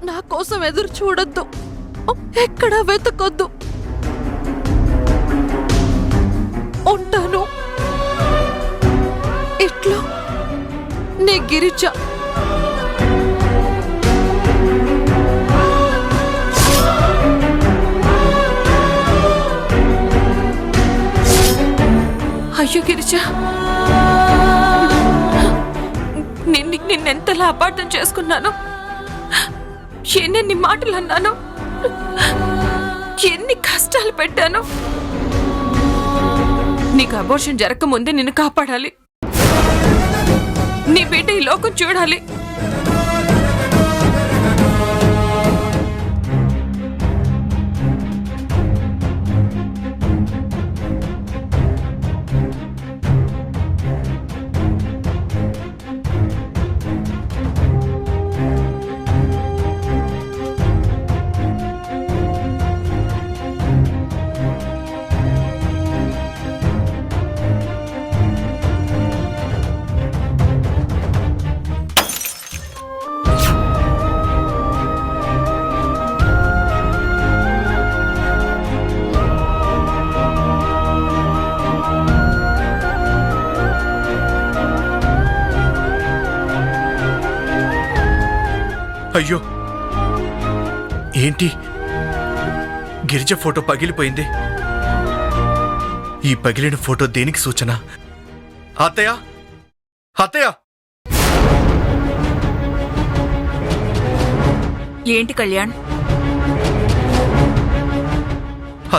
నా కోసం ఎదురు చూడొద్దు, ఎక్కడా వెతకొద్దు. ఉంటాను. ఇట్లా నీ గిరిజ. అయ్యో గిరిజ, నిన్నెంతలా అపార్థం చేసుకున్నాను, ఎన్నెన్ని మాటలు అన్నాను, ఎన్ని కష్టాలు పెట్టాను. నీకు అబోర్షన్ జరగకముందే నిన్ను కాపాడాలి. నీ బిడ్డ ఈ లోకం చూడాలి. అయ్యో, ఏంటి గిరిజ ఫోటో పగిలిపోయింది? ఈ పగిలిన ఫోటో దేనికి సూచన? అత్తయ్య, అత్తయ్య! ఏంటి కళ్యాణ్?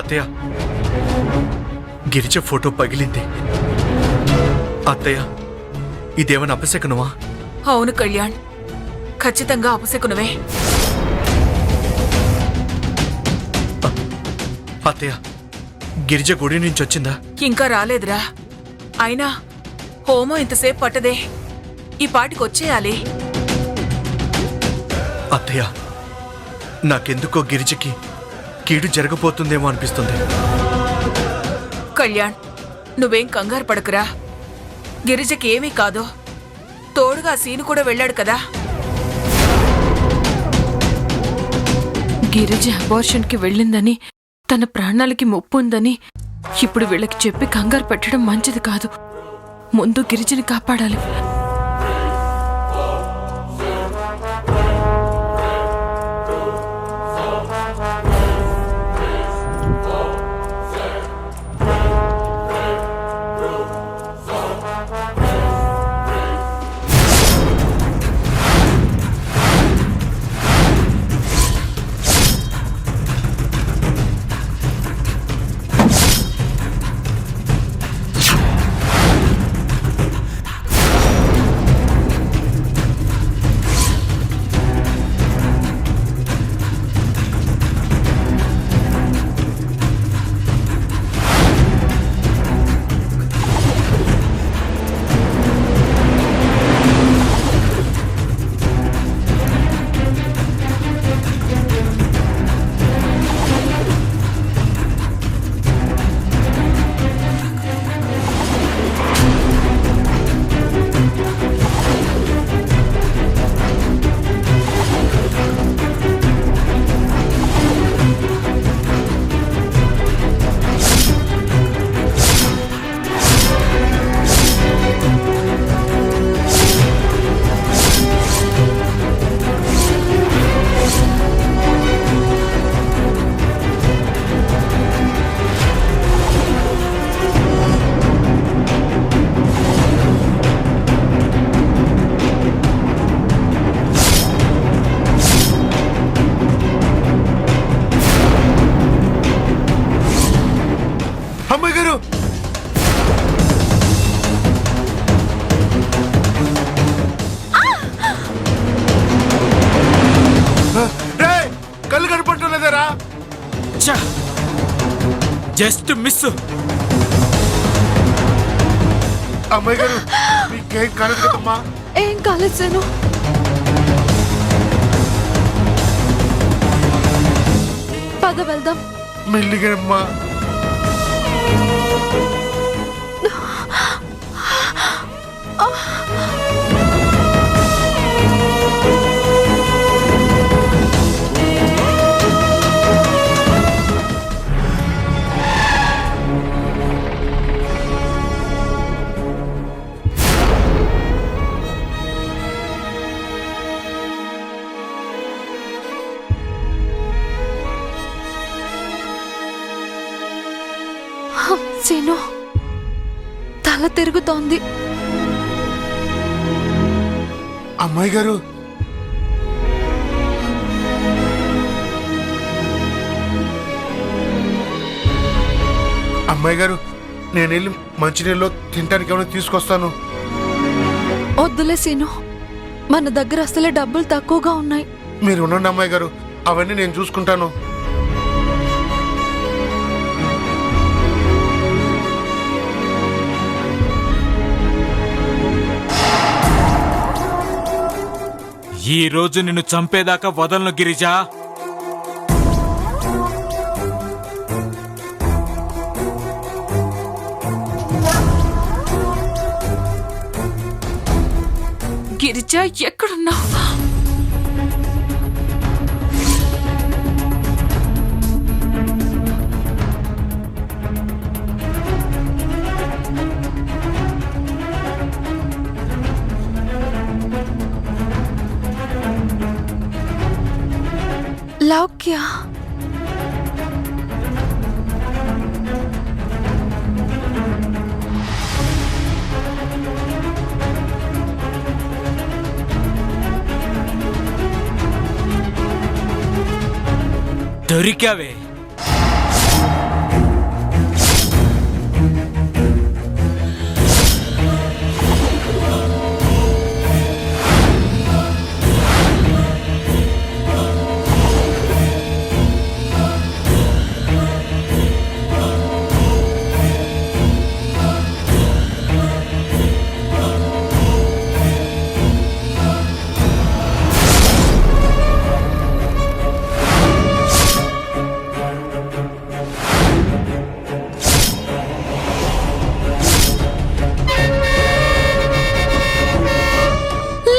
అత్తయ్య, గిరిజ ఫోటో పగిలింది. అత్తయ్య, ఇదేమన్నా అపశకునమా? అవును కళ్యాణ్, ఖచ్చితంగా అపశకునమే. అత్తయ్య, గిరిజ గుడి నుంచి వచ్చిందా? ఇంకా రాలేదురా. అయినా హోమం ఇంతసేపు పట్టదే, ఈ పాటికి వచ్చేయాలి. అత్తయ్య, నాకెందుకో గిరిజకి కీడు జరగబోతుందేమో అనిపిస్తుంది. కళ్యాణ్, నువ్వేం కంగారు పడకురా. గిరిజకి ఏమీ కాదు. తోడుగా సీను కూడా వెళ్ళాడు కదా. గిరిజ అబార్షన్కి వెళ్ళిందని, తన ప్రాణాలకి ముప్పు ఉందని ఇప్పుడు వీళ్ళకి చెప్పి కంగారు పెట్టడం మంచిది కాదు. ముందు గిరిజని కాపాడాలి. Just miss. అమ్మాయి గారు, మీకేం కాలేదు కదమ్మా? ఏం కాలేదు సేను. పద వెళ్దాం. మెల్లిగమ్మా. సీను, తల తిరుగుతోంది. అమ్మాయి గారు, అమ్మాయి గారు, నేను వెళ్ళి మంచినీళ్ళు తినడానికి ఏమైనా తీసుకొస్తాను. వద్దులే సీను, మన దగ్గర అసలే డబ్బులు తక్కువగా ఉన్నాయి. మీరు ఉండండి అమ్మాయి గారు, అవన్నీ నేను చూసుకుంటాను. ఈ రోజు నిన్ను చంపేదాకా వదలను గిరిజా. గిరిజ, ఎక్కడున్నావు? లౌక్య, దొరికావే.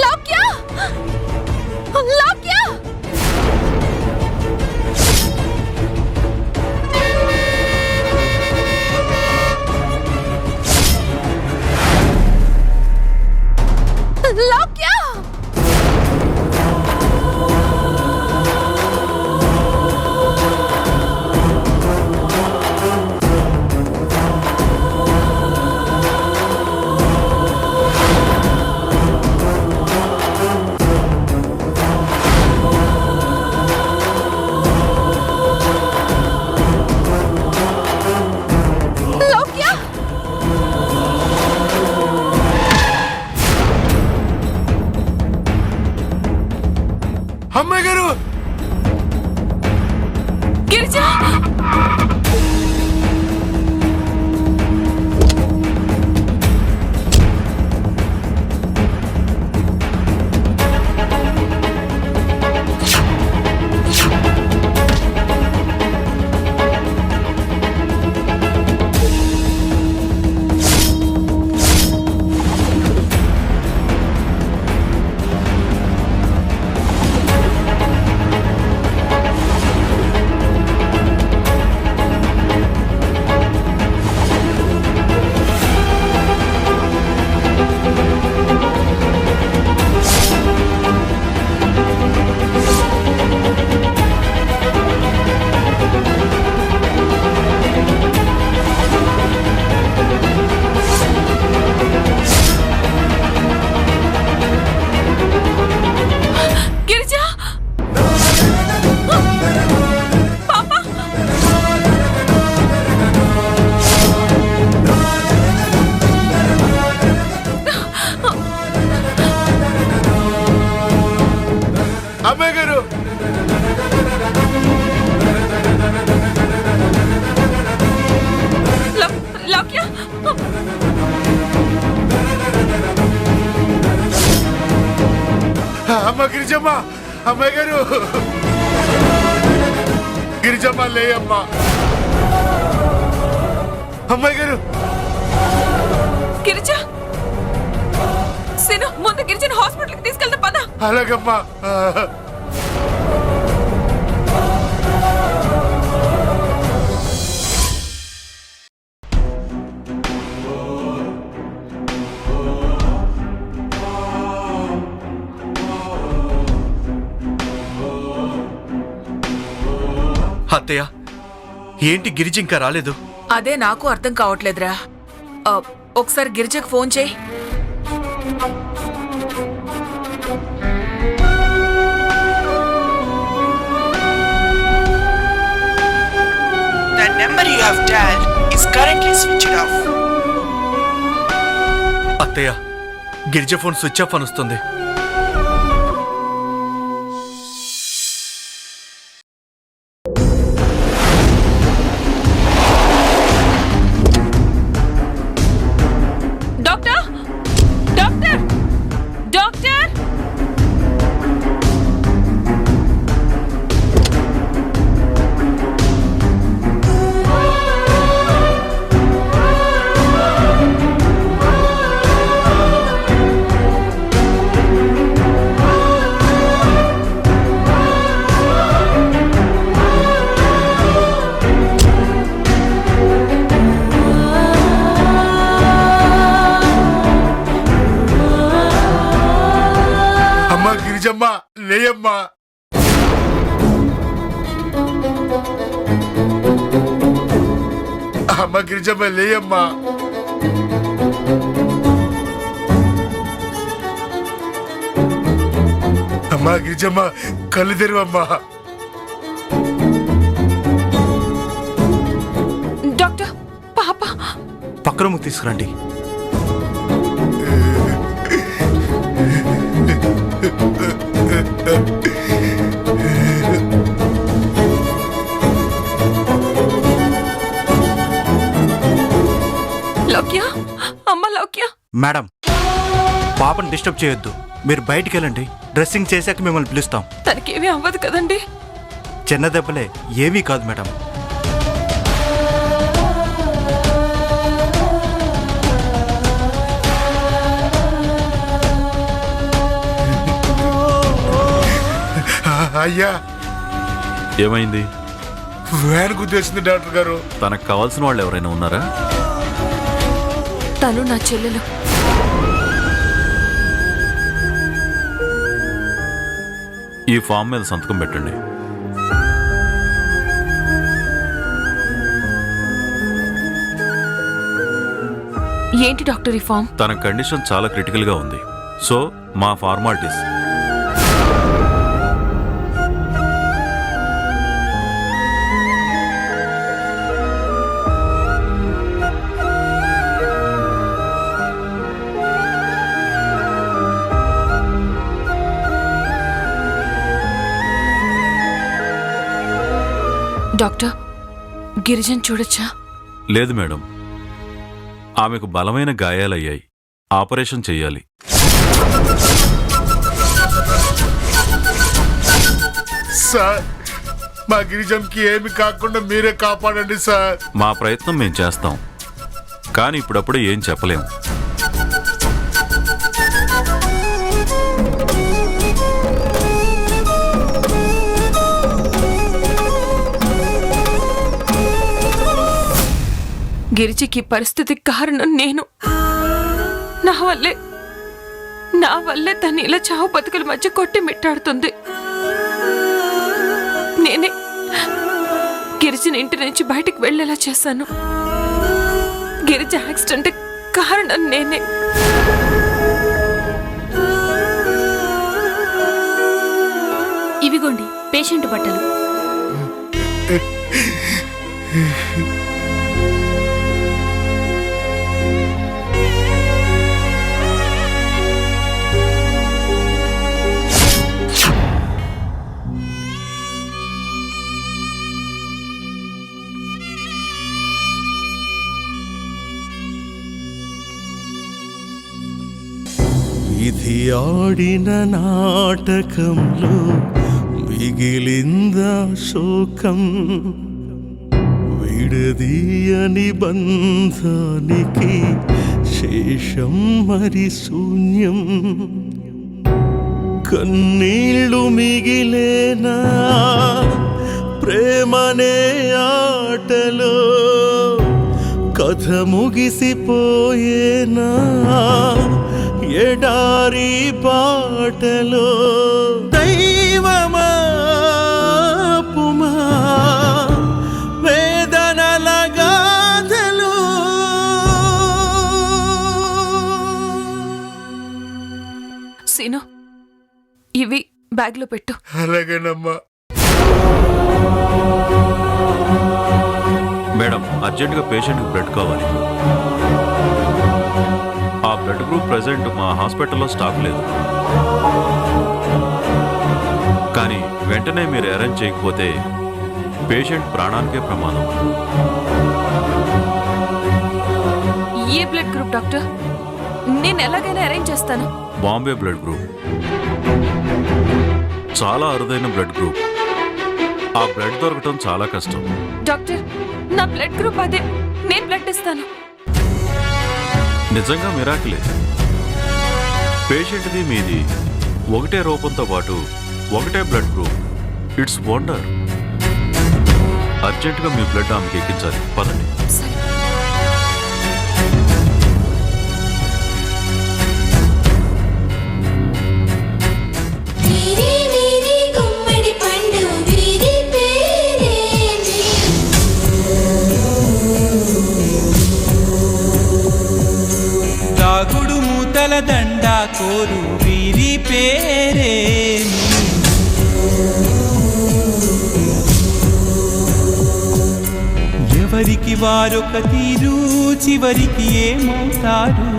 లౌక్య, లౌక్య! లౌక్య! లౌక్య! అమ్మాయి గారు, గిరిజ! గిరిజ! పాపా! అమ్మాయి గారు, లౌక్య! అమ్మ గిరిజమ్మ, అమ్మాయి గారు, గిరిజమ్మ లే అమ్మా. అమ్మాయి గారు, గిరిజ! సీను, ముందు గిరిజని హాస్పిటల్కి తీసుకెళ్తా పద. అలాగమ్మా. అత్తయ్య, ఏంటి గిరిజ ఇంకా రాలేదు? అదే నాకు అర్థం కావట్లేదురా. ఒకసారి గిరిజకు ఫోన్ చేయి. The number you have dialed is currently switched off. అత్తయ్య, గిరిజ ఫోన్ స్విచ్ ఆఫ్ అని వస్తుంది. డాక్టర్ డాక్టర్ డాక్టర్ అమ్మా గిరిజమ్మా, లేయమ్మా. అమ్మా గిరిజమ్మ, లేయమ్మా. అమ్మా గిరిజమ్మ, కళ్ళు తెరువమ్మా. డాక్టర్ పాప పక్క రూమ్కి తీసుకురండి. లౌక్య, అమ్మ లౌక్య. మేడం, పాపను డిస్టర్బ్ చేయొద్దు. మీరు బయటికి వెళ్ళండి. డ్రెస్సింగ్ చేశాక మిమ్మల్ని పిలుస్తాం. తనకేమీ అవ్వదు కదండి? చిన్న దెబ్బలే, ఏమీ కాదు మేడం. అయ్యా, ఏమైంది? వ్యాన్ గుద్దేసింది డాక్టర్ గారు. తనకు కావాల్సిన వాళ్ళు ఎవరైనా ఉన్నారా? తను నా చెల్లెలు. ఈ ఫామ్ మీద సంతకం పెట్టండి. ఏంటి డాక్టర్ ఈ ఫామ్? తన కండిషన్ చాలా క్రిటికల్గా ఉంది. సో మా ఫార్మాలిటీస్. డాక్టర్, గిరిజన్ చూడొచ్చా? లేదు మేడం, ఆమెకు బలమైన గాయాలయ్యాయి. ఆపరేషన్ చెయ్యాలి. సార్, మా గిరిజంకి ఏమి కాకుండా మీరే కాపాడండి సార్. మా ప్రయత్నం మేము చేస్తాం, కానీ ఇప్పుడప్పుడే ఏం చెప్పలేం. గిరిజకి పరిస్థితికి కారణం నేను. నా వల్లే తను ఇలా చావు బతుకుల మధ్య కొట్టి మిట్టాడుతుంది. నేనే గిరిజన ఇంటి నుంచి బయటికి వెళ్ళేలా చేశాను. గిరిజ యాక్సిడెంట్ కారణం నేనే. ఇవిగోండి పేషెంట్ బట్టలు. విధి ఆడిన నాటకంలో మిగిలిందా శోకం, విడదీయని బంధానికి శేషం మరి శూన్యం. కన్నీళ్ళు మిగిలేనా ప్రేమనే ఆటలో, కథ ముగిసిపోయేనా ఎడారి పాటలో. దైవమా పుమా వేదనల గాథ సీను, ఇవి బ్యాగ్లో పెట్టు. అలాగేనమ్మా. మేడం, అర్జెంటుగా పేషెంట్కి బ్లడ్ కావాలి. ఆ బ్లడ్ గ్రూప్ ప్రెసెంట్ మా హాస్పిటల్లో స్టాక్ లేదు. కానీ వెంటనే మీరు అరేంజ్ చేయకపోతే పేషెంట్ ప్రాణానికే ప్రమాదం. ఏ బ్లడ్ గ్రూప్ డాక్టర్? నేను ఎలాగైనా అరేంజ్ చేస్తాను. బాంబే బ్లడ్ గ్రూప్ చాలా అరుదైన బ్లడ్ గ్రూప్. ఆ బ్లడ్ దొరకటం చాలా కష్టం. డాక్టర్, నా బ్లడ్ గ్రూప్ అదే. నేను బ్లడ్ ఇస్తాను. నిజంగా మిరాకిలే. పేషెంట్ది మీది ఒకటే రూపంతో పాటు ఒకటే బ్లడ్ గ్రూప్. It's wonder. అర్జెంటుగా మీ బ్లడ్ ఆమెకి ఎక్కించాలి. పదండి. సరే. దాగుడు మూతల దండా కోరు వీరి పేరేమి? ఎవరికి వారొక తీరు, చివరికి ఏమవుతారు?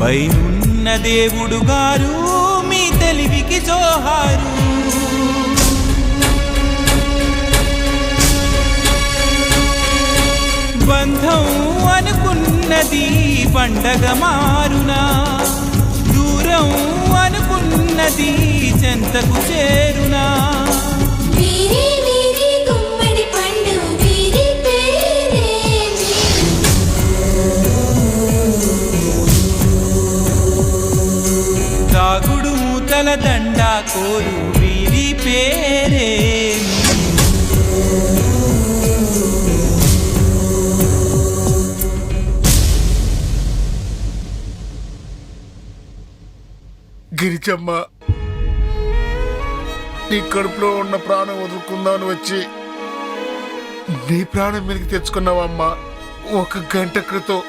పైనున్న దేవుడు గారు మీ తెలివికి జోహారు. బంధం అనుకున్నది పండగ మారునా, దూరం అనుకున్నది చెంతకు చేరునా? దాగుడు మూతల దండా కోరు వీరి పేరేమి? గిరిజమ్మ, నీ కడుపులో ఉన్న ప్రాణం వదులుకుందామని వచ్చి నీ ప్రాణం మీదకి తెచ్చుకున్నావమ్మా. 1 గంట క్రితం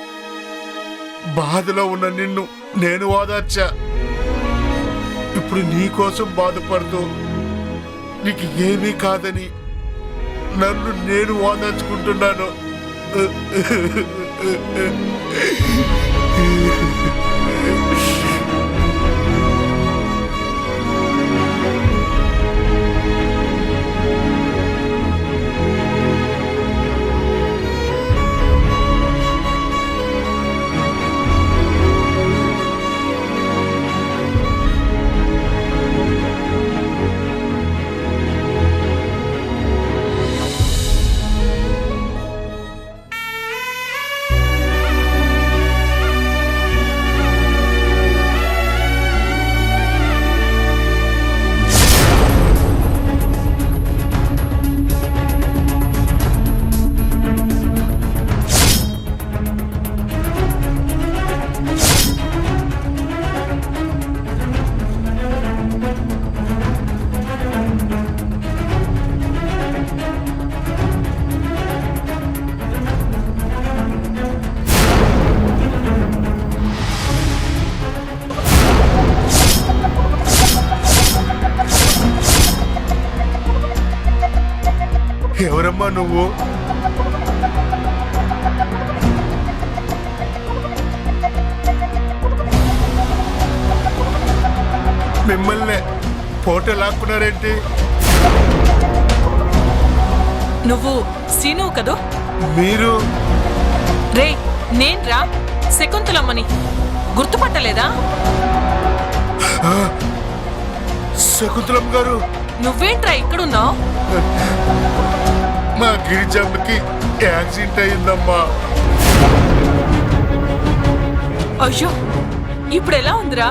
బాధలో ఉన్న నిన్ను నేను ఓదార్చా. ఇప్పుడు నీ కోసం బాధపడుతూ నీకు ఏమీ కాదని నన్ను నేను ఓదార్చుకుంటున్నాను. ఎవరమ్మా నువ్వు? మిమ్మల్ని ఫోటో లాక్కున్నారేంటి? నువ్వు సీను కదూ? మీరు? రే, నేన్రా శకుంతలమ్మని. గుర్తుపట్టలేదా? శకుంతలం గారు, నువ్వేంట్రా ఇక్కడున్నావు? మా గిరిజమ్మకి యాక్సిడెంట్ అయిందమ్మా. అయ్యో, ఇప్పుడు ఎలా ఉందిరా?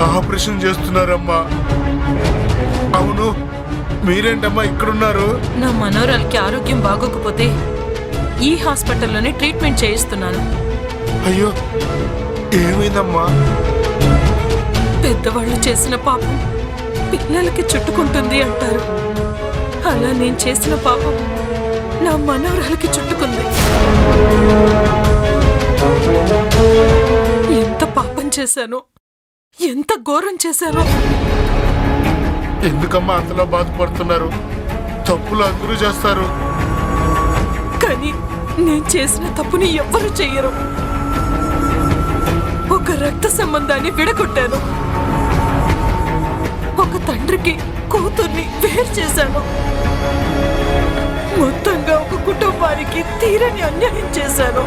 ఆపరేషన్ చేస్తున్నారమ్మా. అవును, మీరేంటమ్మా ఇక్కడున్నారు? నా మనోరాలకి ఆరోగ్యం బాగోకపోతే ఈ హాస్పిటల్లోనే ట్రీట్మెంట్ చేయిస్తున్నాను. అయ్యో, ఏమైందమ్మా? పెద్దవాళ్ళు చేసిన పాపం పిల్లలకి చుట్టుకుంటుంది అంటారు. అలా నేను చేసిన పాపం నా మనోరాలకి చుట్టుకుంది. ఎంత పాపం చేశాను. ఎంత ఘోరం చేశానో. ఎందుకమ్మా అంతలా బాధపడుతున్నారు? తప్పులు అందరూ చేస్తారు. కానీ నేను చేసిన తప్పుని ఎవ్వరూ చెయ్యరు. ఒక రక్త సంబంధాన్ని విడగొట్టాను. ఒక తండ్రికి కూతుర్ని వేరు చేశాను. మొత్తంగా ఒక కుటుంబానికి తీరని అన్యాయం చేశాను.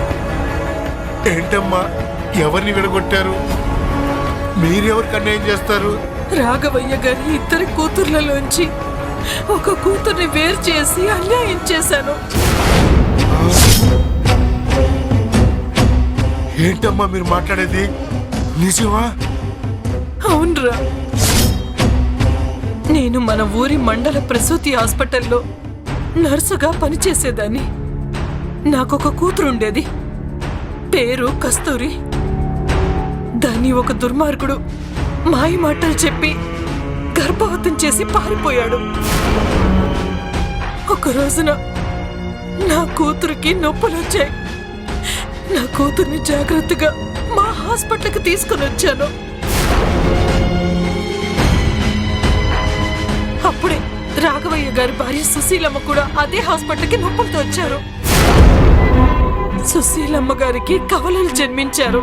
ఏంటమ్మా, ఎవరిని విడగొట్టారు? మీరెవరికి అన్యాయం చేస్తారు? రాఘవయ్య గారి 2 కూతుర్లలోంచి ఒక కూతుర్ని వేరు చేసి అన్యాయం చేశాను. ఏంటమ్మా మీరు మాట్లాడేది? నిజమా? అవునరా, నేను మన ఊరి మండల ప్రసూతి హాస్పిటల్లో నర్సుగా పనిచేసేదాన్ని. నాకొక కూతురుండేది. పేరు కస్తూరి. దాన్ని ఒక దుర్మార్గుడు మాయ మాటలు చెప్పి గర్భవతం చేసి పారిపోయాడు. ఒక రోజున నా కూతురికి నొప్పులొచ్చాయి. నా కూతుర్ని జాగ్రత్తగా మా హాస్పిటల్కి తీసుకుని వచ్చాను. అప్పుడే రాఘవయ్య గారి భార్య సుశీలమ్మ కూడా అదే హాస్పిటల్కి నొప్పులతో వచ్చారు. సుశీలమ్మ గారికి కవలలు జన్మించారు.